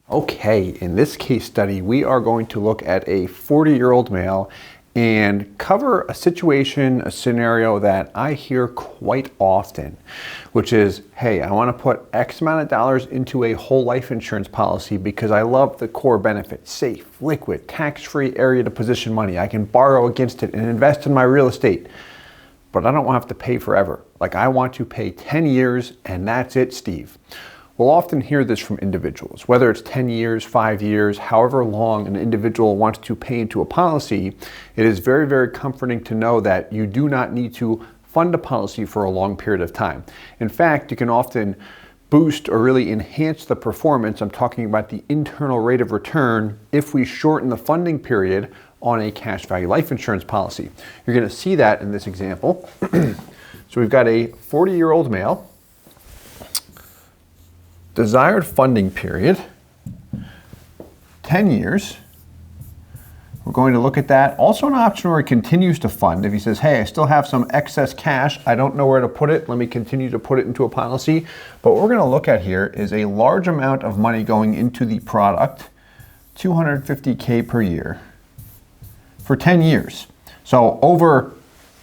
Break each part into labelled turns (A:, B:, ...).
A: Okay, in this case study, we are going to look at a 40-year-old male and cover a situation, a scenario that I hear quite often, which is, hey, I want to put X amount of dollars into a whole life insurance policy because I love the core benefits: safe, liquid, tax-free area to position money. I can borrow against it and invest in my real estate, but I don't want to have to pay forever. Like, I want to pay 10 years and that's it, Steve. We'll often hear this from individuals, whether it's 10 years, 5 years, however long an individual wants to pay into a policy. It is very, very comforting to know that you do not need to fund a policy for a long period of time. In fact, you can often boost or really enhance the performance. I'm talking about the internal rate of return if we shorten the funding period on a cash value life insurance policy. You're going to see that in this example. So we've got a 40-year-old male. Desired funding period, 10 years. We're going to look at that. Also an option where he continues to fund. If he says, hey, I still have some excess cash, I don't know where to put it, let me continue to put it into a policy. But what we're going to look at here is a large amount of money going into the product, $250K per year for 10 years. So over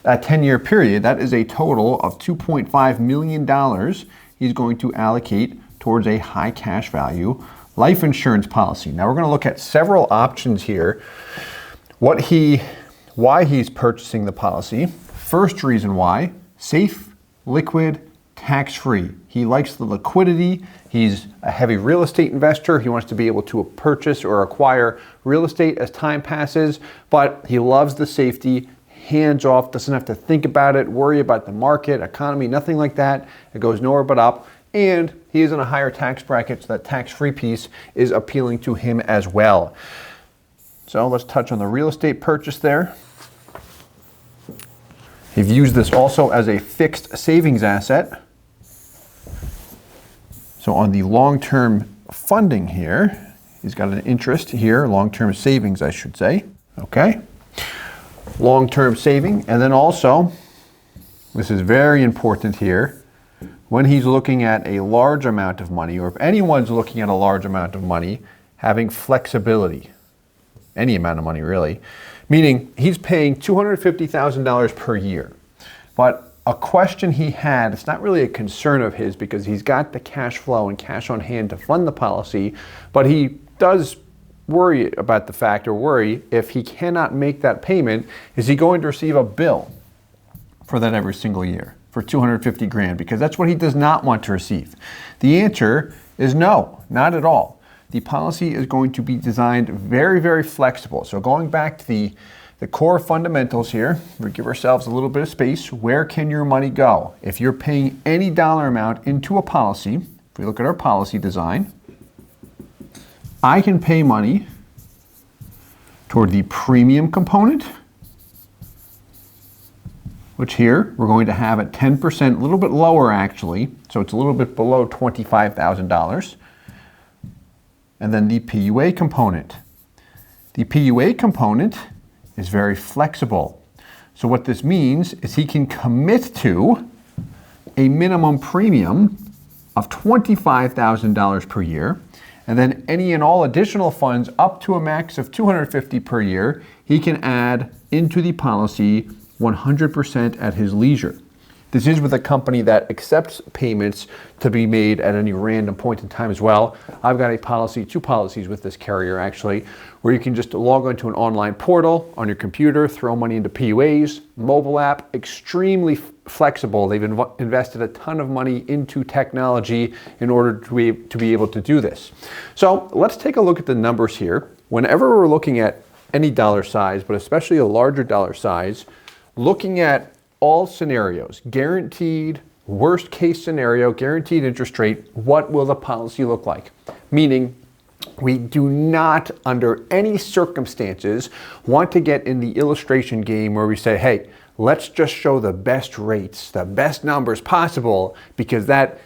A: that 10-year period, that is a total of $2.5 million he's going to allocate towards a high cash value life insurance policy. Now we're going to look at several options here. Why he's purchasing the policy. First reason why: safe, liquid, tax-free. He likes the liquidity. He's a heavy real estate investor. He wants to be able to purchase or acquire real estate as time passes, but he loves the safety. Hands off, doesn't have to think about it, worry about the market, economy, nothing like that. It goes nowhere but up. And he is in a higher tax bracket, so that tax-free piece is appealing to him as well. So let's touch on the real estate purchase there. He views this also as a fixed savings asset. So on the long-term funding here, he's got an interest here, long-term savings, I should say. Okay. Long-term saving. And then also, this is very important here, when he's looking at a large amount of money, or if anyone's looking at a large amount of money, having flexibility, any amount of money really, meaning he's paying $250,000 per year. But a question he had, it's not really a concern of his because he's got the cash flow and cash on hand to fund the policy, but he does worry about the fact, or worry if he cannot make that payment, is he going to receive a bill for that every single year for $250 grand? Because that's what he does not want to receive. The answer is no, not at all. The policy is going to be designed very, very flexible. So going back to the core fundamentals here, we give ourselves a little bit of space. Where can your money go? If you're paying any dollar amount into a policy, if we look at our policy design, I can pay money toward the premium component, which here we're going to have at 10%, a little bit lower actually, so it's a little bit below $25,000. And then the PUA component. The PUA component is very flexible. So what this means is he can commit to a minimum premium of $25,000 per year, and then any and all additional funds up to a max of $250 per year, he can add into the policy 100% at his leisure. This is with a company that accepts payments to be made at any random point in time as well. I've got a policy, 2 policies with this carrier actually, where you can just log onto an online portal on your computer, throw money into PUAs, mobile app, extremely flexible. They've invested a ton of money into technology in order to be able to do this. So let's take a look at the numbers here. Whenever we're looking at any dollar size, but especially a larger dollar size, looking at all scenarios, guaranteed, worst case scenario, guaranteed interest rate, what will the policy look like? Meaning, we do not, under any circumstances, want to get in the illustration game where we say, hey, let's just show the best rates, the best numbers possible, because that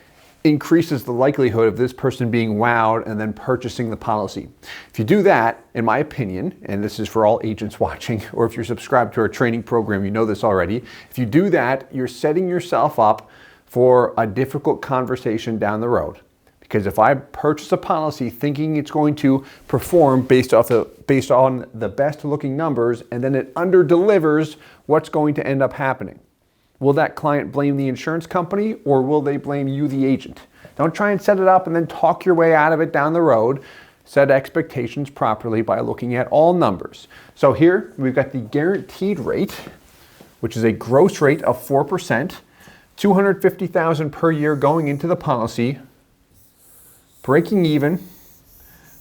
A: increases the likelihood of this person being wowed and then purchasing the policy. If you do that, in my opinion, and this is for all agents watching, or if you're subscribed to our training program, you know this already. If you do that, you're setting yourself up for a difficult conversation down the road. Because if I purchase a policy thinking it's going to perform based on the best looking numbers, and then it under delivers, what's going to end up happening? Will that client blame the insurance company, or will they blame you, the agent? Don't try and set it up and then talk your way out of it down the road. Set expectations properly by looking at all numbers. So here we've got the guaranteed rate, which is a gross rate of 4%, $250,000 per year going into the policy, breaking even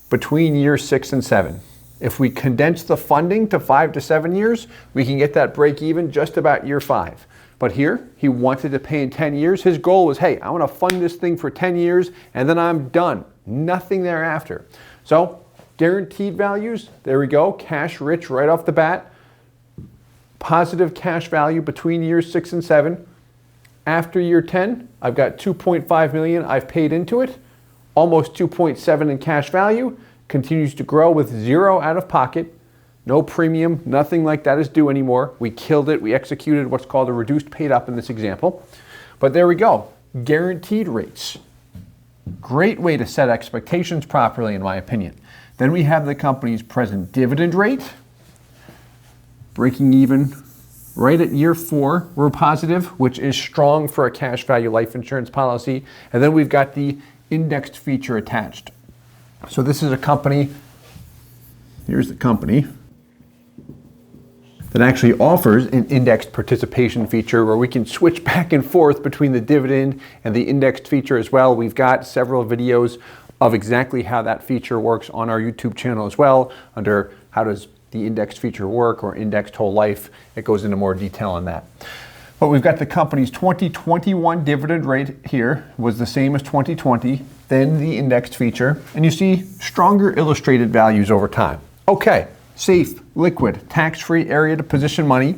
A: between years 6 and 7. If we condense the funding to 5 to 7 years, we can get that break even just about year 5. But here, he wanted to pay in 10 years. His goal was, hey, I want to fund this thing for 10 years and then I'm done. Nothing thereafter. So, guaranteed values, there we go, cash rich right off the bat. Positive cash value between years 6 and 7. After year 10, I've got $2.5 million I've paid into it. Almost 2.7 in cash value. Continues to grow with 0 out of pocket. No premium, nothing like that is due anymore. We killed it. We executed what's called a reduced paid up in this example. But there we go. Guaranteed rates. Great way to set expectations properly, in my opinion. Then we have the company's present dividend rate. Breaking even right at year 4, we're positive, which is strong for a cash value life insurance policy. And then we've got the indexed feature attached. So this is a company, here's the company, that actually offers an indexed participation feature where we can switch back and forth between the dividend and the indexed feature as well. We've got several videos of exactly how that feature works on our YouTube channel as well, under how does the indexed feature work or indexed whole life. It goes into more detail on that. But we've got the company's 2021 dividend rate here was the same as 2020, then the indexed feature, and you see stronger illustrated values over time. Okay. Safe, liquid, tax-free area to position money.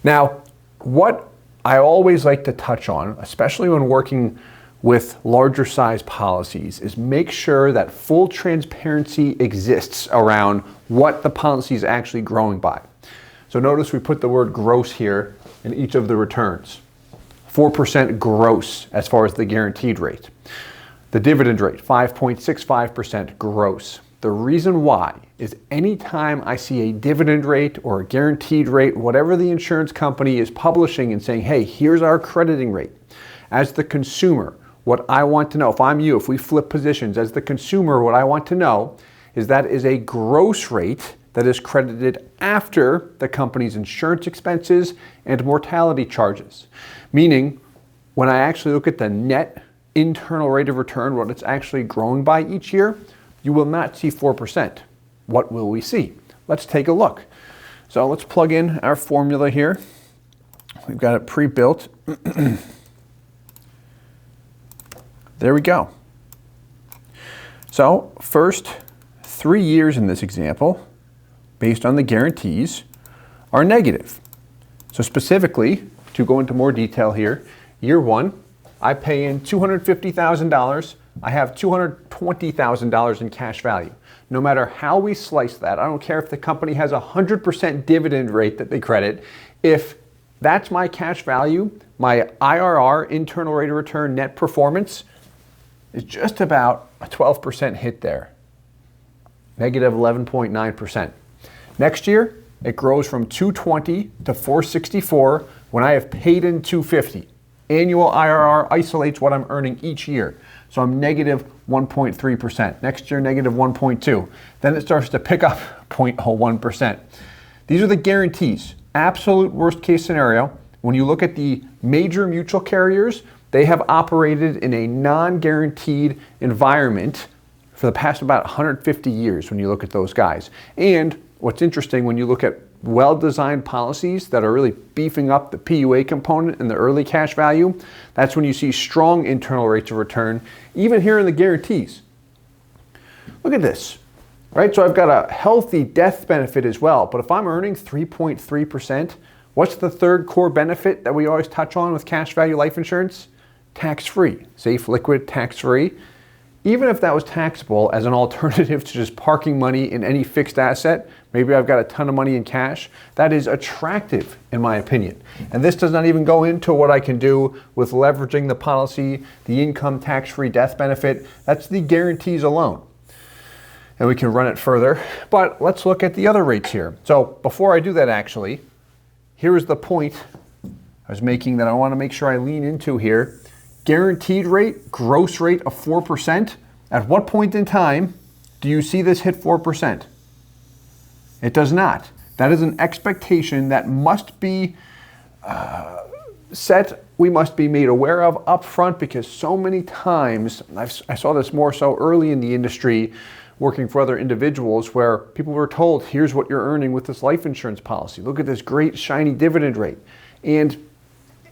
A: Now, what I always like to touch on, especially when working with larger size policies, is make sure that full transparency exists around what the policy is actually growing by. So notice we put the word gross here in each of the returns. 4% gross as far as the guaranteed rate. The dividend rate, 5.65% gross. The reason why is anytime I see a dividend rate or a guaranteed rate, whatever the insurance company is publishing and saying, hey, here's our crediting rate. As the consumer, what I want to know, if I'm you, if we flip positions, as the consumer, what I want to know is that is a gross rate that is credited after the company's insurance expenses and mortality charges. Meaning, when I actually look at the net internal rate of return, what it's actually growing by each year, you will not see 4%. What will we see? Let's take a look. So let's plug in our formula here. We've got it pre-built. There we go. So first 3 years in this example, based on the guarantees, are negative. So specifically, to go into more detail here, year 1, I pay in $250,000. I have $220,000 in cash value. No matter how we slice that, I don't care if the company has a 100% dividend rate that they credit. If that's my cash value, my IRR, internal rate of return, net performance, is just about a 12% hit there. Negative 11.9%. Next year, it grows from 220 to 464 when I have paid in 250. Annual IRR isolates what I'm earning each year. So I'm negative 1.3%. Next year, negative 1.2. Then it starts to pick up 0.01%. These are the guarantees. Absolute worst case scenario. When you look at the major mutual carriers, they have operated in a non-guaranteed environment for the past about 150 years when you look at those guys. And what's interesting, when you look at well-designed policies that are really beefing up the PUA component and the early cash value, that's when you see strong internal rates of return, even here in the guarantees. Look at this, right? So I've got a healthy death benefit as well, but if I'm earning 3.3%, what's the third core benefit that we always touch on with cash value life insurance? Tax-free, safe, liquid, tax-free. even if that was taxable as an alternative to just parking money in any fixed asset, maybe I've got a ton of money in cash, that is attractive in my opinion. And this does not even go into what I can do with leveraging the policy, the income tax-free death benefit. That's the guarantees alone. And we can run it further, but let's look at the other rates here. So before I do that actually, here is the point I was making that I want to make sure I lean into here. Guaranteed rate, gross rate of 4%. At what point in time do you see this hit 4%? It does not. That is an expectation that must be set, we must be made aware of up front, because so many times, I saw this more so early in the industry working for other individuals, where people were told, here's what you're earning with this life insurance policy. Look at this great shiny dividend rate. And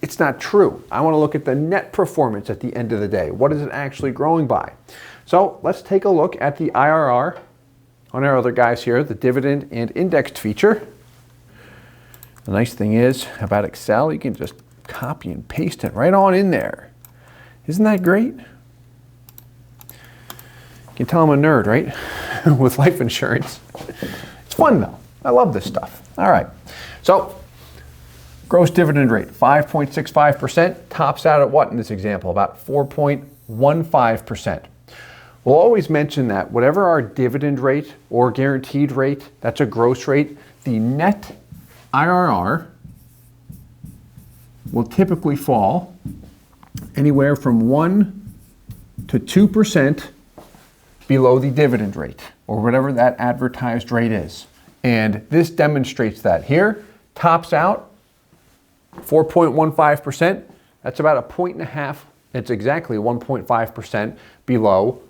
A: it's not true. I want to look at the net performance at the end of the day. What is it actually growing by? So let's take a look at the IRR on our other guys here, the dividend and indexed feature. The nice thing is about Excel, you can just copy and paste it right on in there. Isn't that great? You can tell I'm a nerd, right? With life insurance. It's fun though. I love this stuff. All right. So gross dividend rate, 5.65%, tops out at what in this example? About 4.15%. We'll always mention that whatever our dividend rate or guaranteed rate, that's a gross rate, the net IRR will typically fall anywhere from 1 to 2% below the dividend rate, or whatever that advertised rate is. And this demonstrates that. Here, tops out 4.15%. That's about a point and a half. It's exactly 1.5% below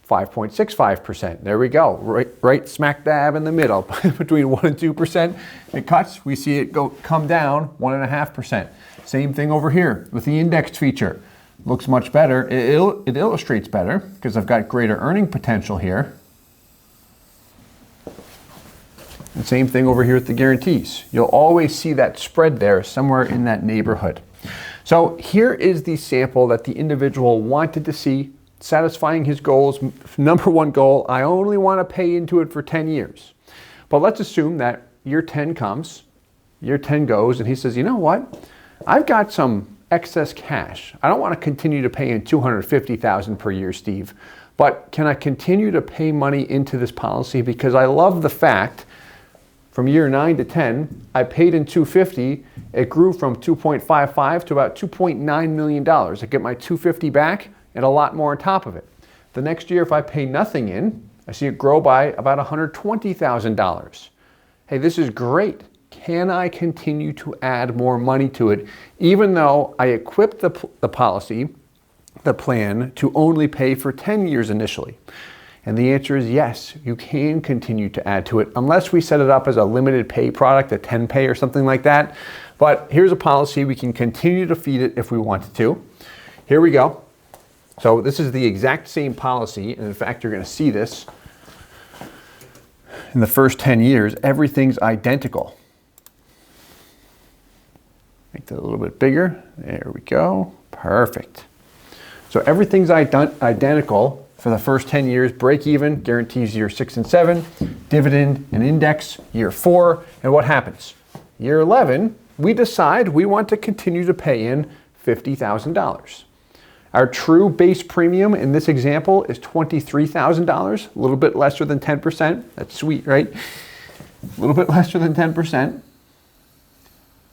A: 5.65%. There we go. Right smack dab in the middle between 1 and 2%. It cuts. We see it come down 1.5%. Same thing over here with the indexed feature. Looks much better. It illustrates better because I've got greater earning potential here. And same thing over here with the guarantees. You'll always see that spread there somewhere in that neighborhood. So here is the sample that the individual wanted to see, satisfying his goals. Number one goal, I only want to pay into it for 10 years. But let's assume that year 10 comes, year 10 goes, and he says, you know what? I've got some excess cash. I don't want to continue to pay in $250,000 per year, Steve, but can I continue to pay money into this policy? Because I love the fact from year 9 to 10, I paid in $250. It grew from 2.55 to about $2.9 million. I get my $250 back and a lot more on top of it. The next year, if I pay nothing in, I see it grow by about $120,000. Hey, this is great. Can I continue to add more money to it, even though I equipped the policy, the plan, to only pay for 10 years initially? And the answer is yes, you can continue to add to it, unless we set it up as a limited pay product, a 10 pay or something like that. But here's a policy, we can continue to feed it if we wanted to. Here we go. So this is the exact same policy, and in fact, you're going to see this in the first 10 years. Everything's identical. Make that a little bit bigger. There we go. Perfect. So everything's identical for the first 10 years. Break even guarantees year 6 and 7. Dividend and index year 4. And what happens? Year 11, we decide we want to continue to pay in $50,000. Our true base premium in this example is $23,000, a little bit lesser than 10%. That's sweet, right? A little bit lesser than 10%.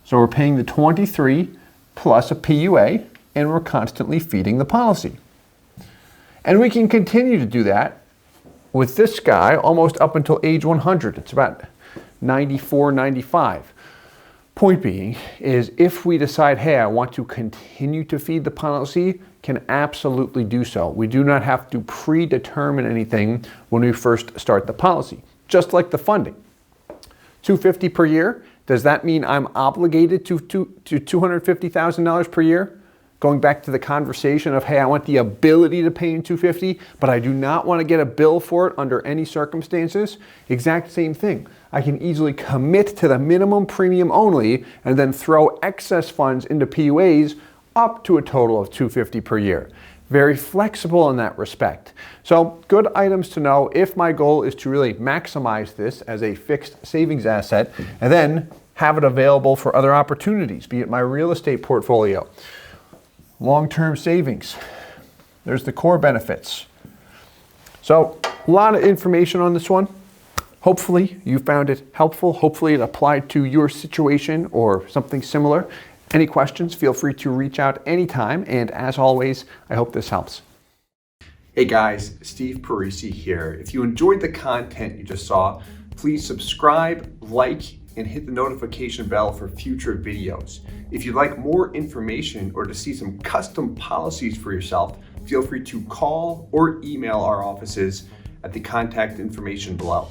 A: So we're paying the 23 plus a PUA, and we're constantly feeding the policy. And we can continue to do that with this guy almost up until age 100. It's about 94, 95. Point being is if we decide, hey, I want to continue to feed the policy, can absolutely do so. We do not have to predetermine anything when we first start the policy, just like the funding. $250 per year. Does that mean I'm obligated to $250,000 per year? Going back to the conversation of, hey, I want the ability to pay in $250, but I do not want to get a bill for it under any circumstances. Exact same thing. I can easily commit to the minimum premium only and then throw excess funds into PUAs up to a total of $250 per year. very flexible in that respect. So good items to know if my goal is to really maximize this as a fixed savings asset and then have it available for other opportunities, be it my real estate portfolio, long-term savings. There's the core benefits. So a lot of information on this one. Hopefully you found it helpful. Hopefully it applied to your situation or something similar. Any questions, feel free to reach out anytime. And as always, I hope this helps. Hey guys, Steve Parisi here. If you enjoyed the content you just saw, please subscribe, like, and hit the notification bell for future videos. If you'd like more information or to see some custom policies for yourself, feel free to call or email our offices at the contact information below.